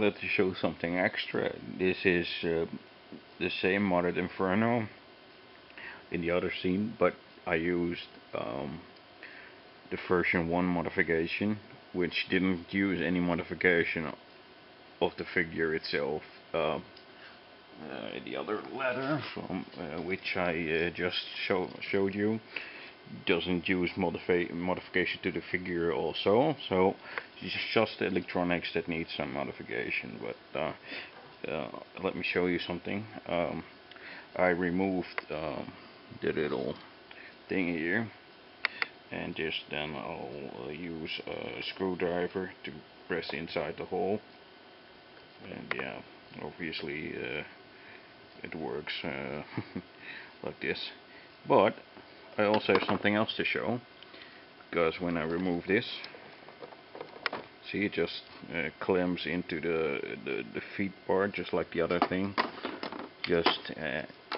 wanted to show something extra. This is the same modded Inferno in the other scene, but I used the version 1 modification, which didn't use any modification of the figure itself. The other letter from which I just showed you doesn't use modification to the figure also, so it's just the electronics that needs some modification. But let me show you something. I removed the little thing here, and just then I'll use a screwdriver to press inside the hole, and yeah, obviously it works like this. But I also have something else to show, because when I remove this, see, it just clamps into the feet part just like the other thing. Just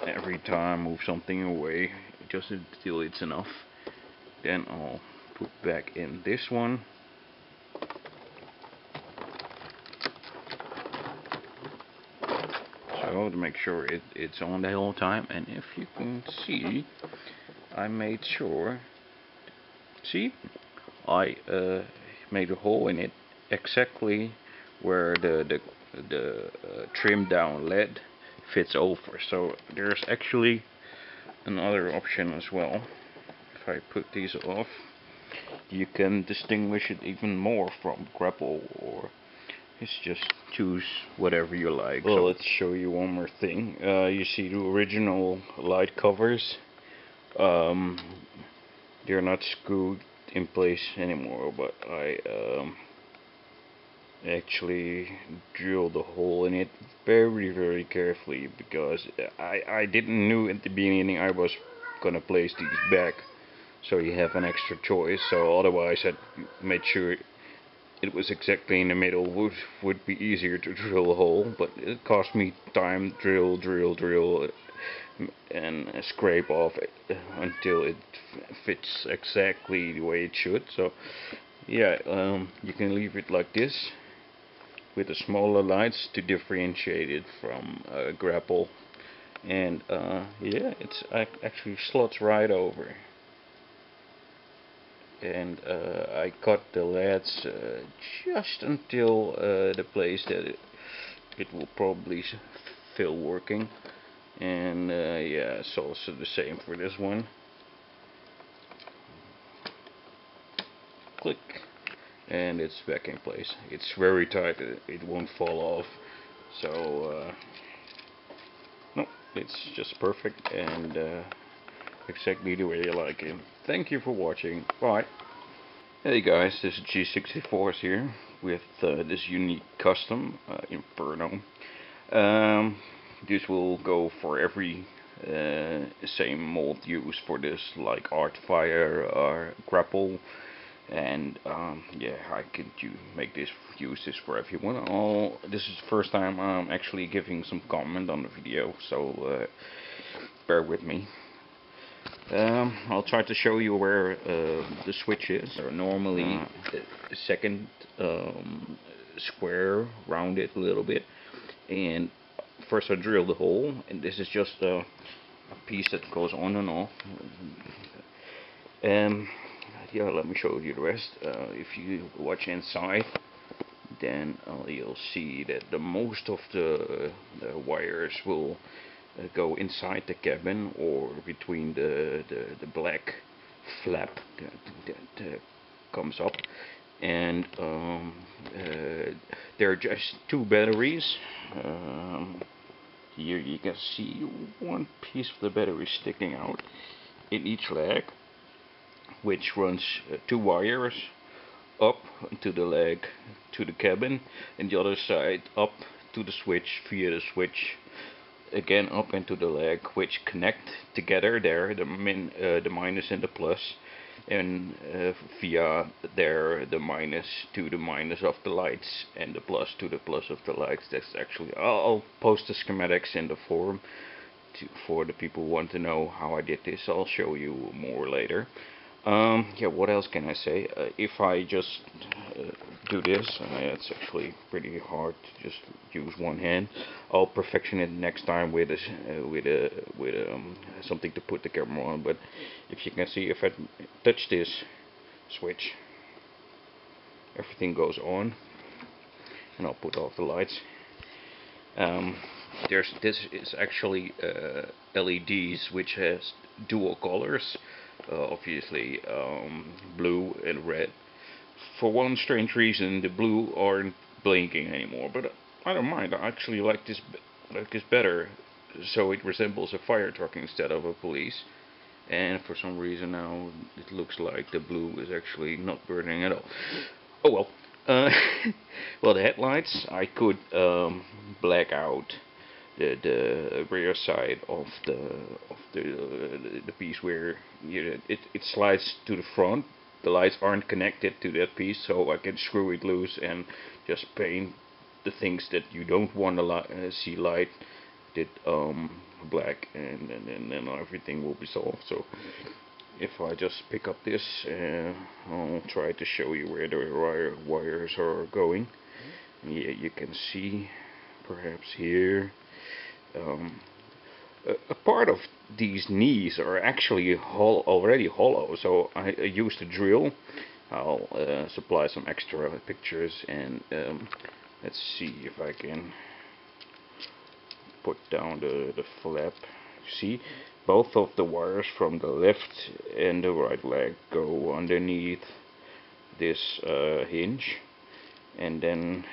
every time I move something away, just until it's enough, then I'll put back in this one. So to make sure it's on the whole time. And if you can see, I made sure, see, I made a hole in it exactly where the trim down led fits over. So there's actually another option as well. If I put these off, you can distinguish it even more from grapple, or it's just choose whatever you like. Well, so let's show you one more thing. You see the original light covers, they're not screwed in place anymore, but I actually drilled a hole in it very carefully, because I didn't know at the beginning I was gonna place these back, so you have an extra choice. So otherwise I made sure it was exactly in the middle. Would be easier to drill a hole, but it cost me time, drill, and scrape off it until it fits exactly the way it should. So yeah, you can leave it like this with the smaller lights to differentiate it from grapple, and yeah, it's actually slots right over. And I cut the leads just until the place that it will probably feel working. And yeah, it's also the same for this one. Click, and it's back in place. It's very tight, it won't fall off. So no, it's just perfect, and exactly the way you like it. Thank you for watching. Bye. Hey guys, this is G64s here with this unique custom Inferno. This will go for every same mold used for this, like Art Fire or Grapple, and yeah, I could use this for everyone. This is the first time I'm actually giving some comment on the video, so bear with me. I'll try to show you where the switch is. Normally the second square, round it a little bit, and first I drill the hole, and this is just a piece that goes on and off. Yeah, let me show you the rest. If you watch inside, then you'll see that the most of the wires will go inside the cabin, or between the black flap that comes up, and there are just two batteries. Here you can see one piece of the battery sticking out in each leg, which runs two wires up to the leg to the cabin, and the other side up to the switch via the switch again up into the leg, which connect together there, the minus and the plus, and via there the minus to the minus of the lights and the plus to the plus of the lights. That's actually, I'll post the schematics in the forum for the people who want to know how I did this. I'll show you more later. Yeah, what else can I say? If I just do this. It's actually pretty hard to just use one hand. I'll perfection it next time with something to put the camera on. But if you can see, if I touch this switch, everything goes on, and I'll put off the lights. This is actually LEDs which has dual colors, obviously blue and red. For one strange reason, the blue aren't blinking anymore, but I don't mind. I actually like this better, so it resembles a fire truck instead of a police. And for some reason now it looks like the blue is actually not burning at all. Oh well. Well, the headlights, I could black out the rear side of the piece where it slides to the front. The lights aren't connected to that piece, so I can screw it loose and just paint the things that you don't want to see light black, and then everything will be solved. So if I just pick up this, I'll try to show you where the wires are going. Yeah, you can see perhaps here. A part of these knees are actually already hollow, so I used a drill. I'll supply some extra pictures, and let's see if I can put down the flap. See, both of the wires from the left and the right leg go underneath this hinge and then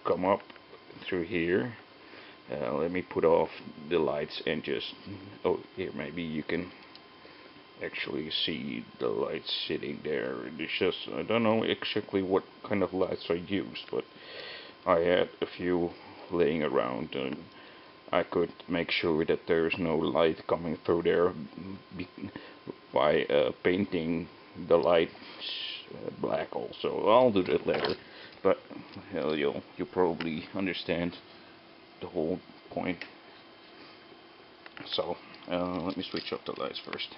come up through here. Let me put off the lights and just, oh, here, maybe you can actually see the lights sitting there. It's just, I don't know exactly what kind of lights I used, but I had a few laying around, and I could make sure that there's no light coming through there by painting the lights black also. I'll do that later, but you'll probably understand the whole point. So let me switch off the lights first.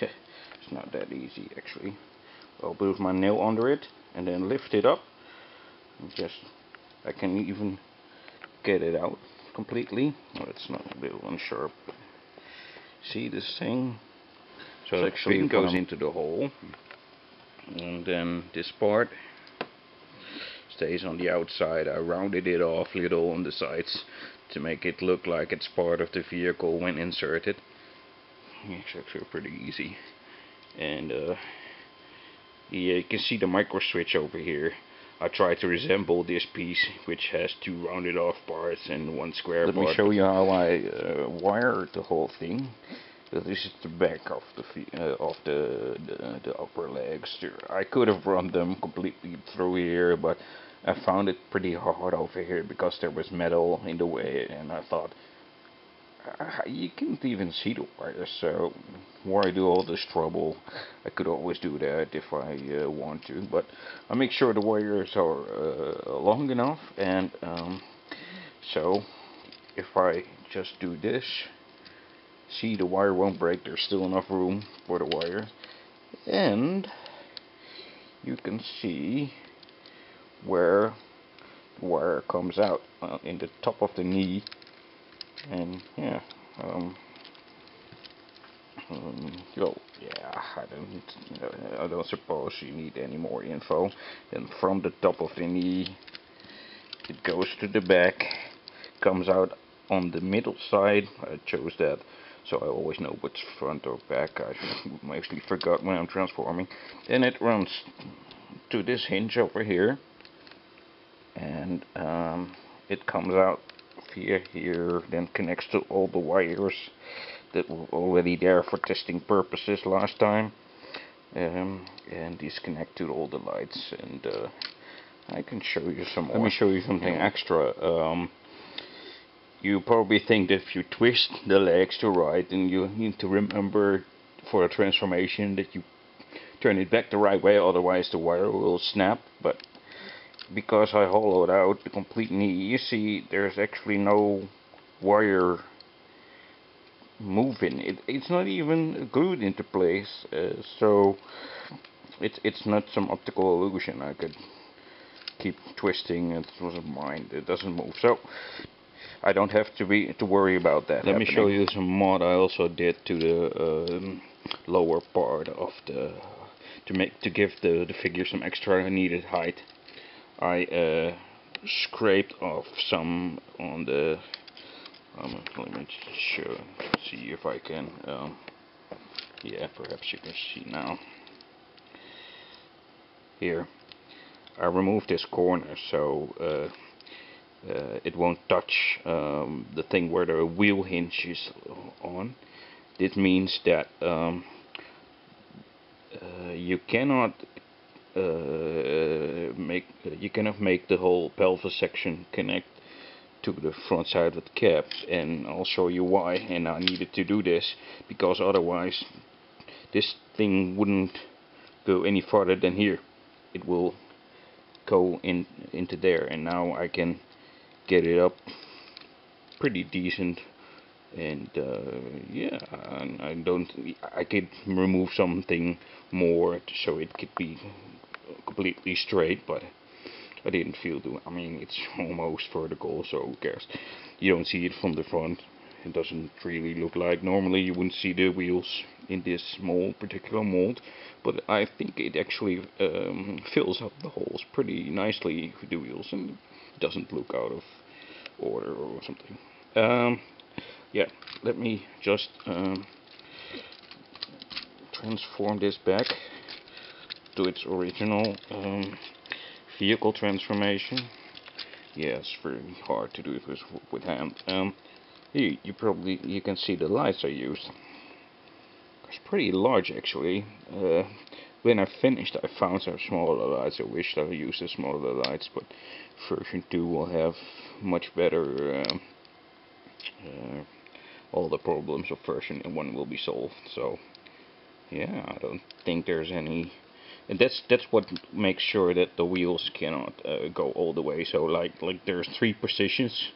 It's not that easy actually. I'll put my nail under it and then lift it up. I can even get it out completely. Oh, it's not a little unsharp. See this thing? So the pin goes into the hole, and then this part stays on the outside. I rounded it off little on the sides to make it look like it's part of the vehicle when inserted. It's actually pretty easy. And yeah, you can see the micro switch over here. I try to resemble this piece, which has two rounded off parts and one square part. Let me show you how I wire the whole thing. This is the back of the upper legs. I could have run them completely through here, but I found it pretty hard over here because there was metal in the way, and I thought you can't even see the wires, so why do all this trouble? I could always do that if I want to, but I make sure the wires are long enough, and so if I just do this, see, the wire won't break. There's still enough room for the wire, and you can see where the wire comes out in the top of the knee. And yeah, well, yeah, I don't suppose you need any more info. Then from the top of the knee, it goes to the back, comes out on the middle side. I chose that, so I always know what's front or back. I mostly forgot when I'm transforming. Then it runs to this hinge over here, and it comes out via here, then connects to all the wires that were already there for testing purposes last time, and these connect to all the lights. And I can show you some more. Let me show you something extra. You probably think that if you twist the legs to right, then you need to remember for a transformation that you turn it back the right way, otherwise the wire will snap. But because I hollowed out the complete knee, you see there's actually no wire moving. It's not even glued into place, so it's not some optical illusion. I could keep twisting, it doesn't mind, it doesn't move, so I don't have to worry about that. Let me show you some mod I also did to the lower part of the to give the figure some extra needed height. I scraped off some on the let me see if I can yeah, perhaps you can see now. Here I removed this corner so it won't touch the thing where the wheel hinge is on. This means that you cannot make the whole pelvis section connect to the front side of the cab, and I'll show you why. And I needed to do this because otherwise this thing wouldn't go any farther than here. It will go into there, and now I can get it up pretty decent. And yeah, I could remove something more so it could be completely straight, but I didn't feel to. I mean, it's almost vertical, so who cares? You don't see it from the front. It doesn't really look like. Normally you wouldn't see the wheels in this particular mold, but I think it actually fills up the holes pretty nicely with the wheels, and it doesn't look out of order or something. Yeah, let me just transform this back to its original vehicle transformation. Yeah, it's very hard to do this with hand. Here you can see the lights I used. It's pretty large actually. When I finished, I found some smaller lights. I wished I used the smaller lights, but version 2 will have much better. All the problems of version 1 will be solved. So yeah, I don't think there's any. And that's what makes sure that the wheels cannot go all the way. So like there's 3 positions,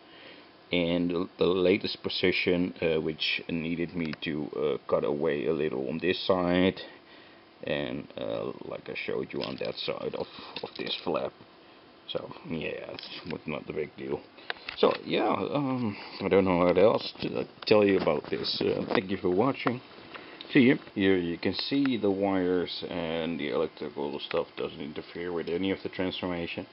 and the latest position which needed me to cut away a little on this side, and like I showed you on that side of this flap. So yeah, it's not the big deal. So yeah, I don't know what else to tell you about this. Thank you for watching. See you. Here you can see the wires, and the electrical stuff doesn't interfere with any of the transformation.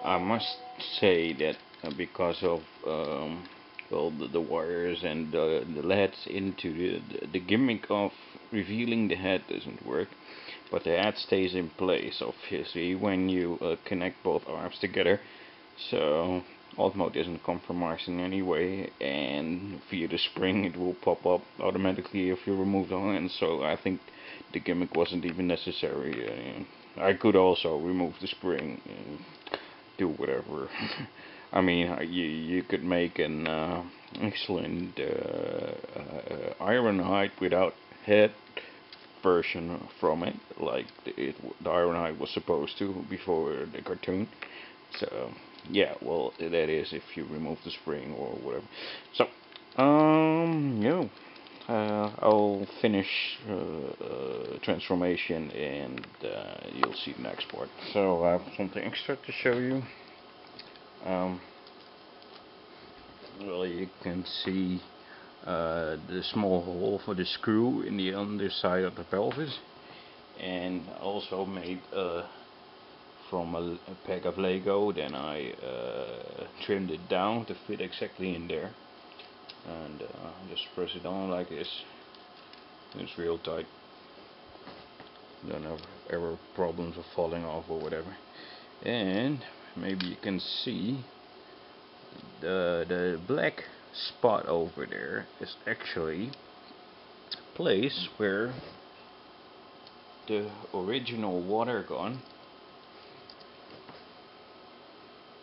I must say that because of well, the wires and the LEDs into the gimmick of revealing the head doesn't work, but the head stays in place obviously when you connect both arms together. So alt mode isn't compromised in any way, and via the spring it will pop up automatically if you remove the hand. So I think the gimmick wasn't even necessary. I could also remove the spring and do whatever. I mean, you could make an excellent Ironhide without head version from it, like the Ironhide was supposed to before the cartoon. So yeah, well, that is if you remove the spring or whatever. So yeah, I'll finish transformation, and you'll see the next part. So I have something extra to show you. Well, you can see the small hole for the screw in the underside of the pelvis, and also made from a pack of Lego. Then I trimmed it down to fit exactly in there, and just press it on like this. It's real tight. Don't have ever problems of falling off or whatever. And maybe you can see the black spot over there is actually a place where the original water gun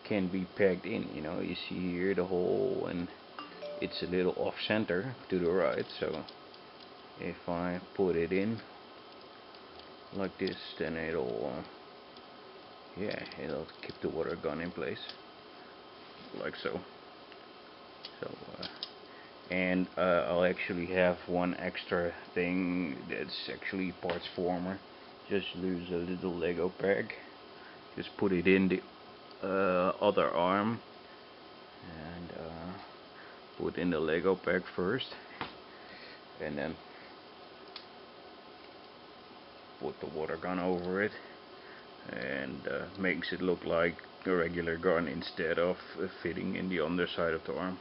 can be pegged in. You know, you see here the hole, and it's a little off center to the right. So if I put it in like this, then it'll it'll keep the water gun in place like so. And I'll actually have one extra thing that's actually parts former, just use a little Lego pack. Just put it in the other arm and put in the Lego pack first, and then put the water gun over it, and makes it look like a regular gun instead of fitting in the underside of the arm.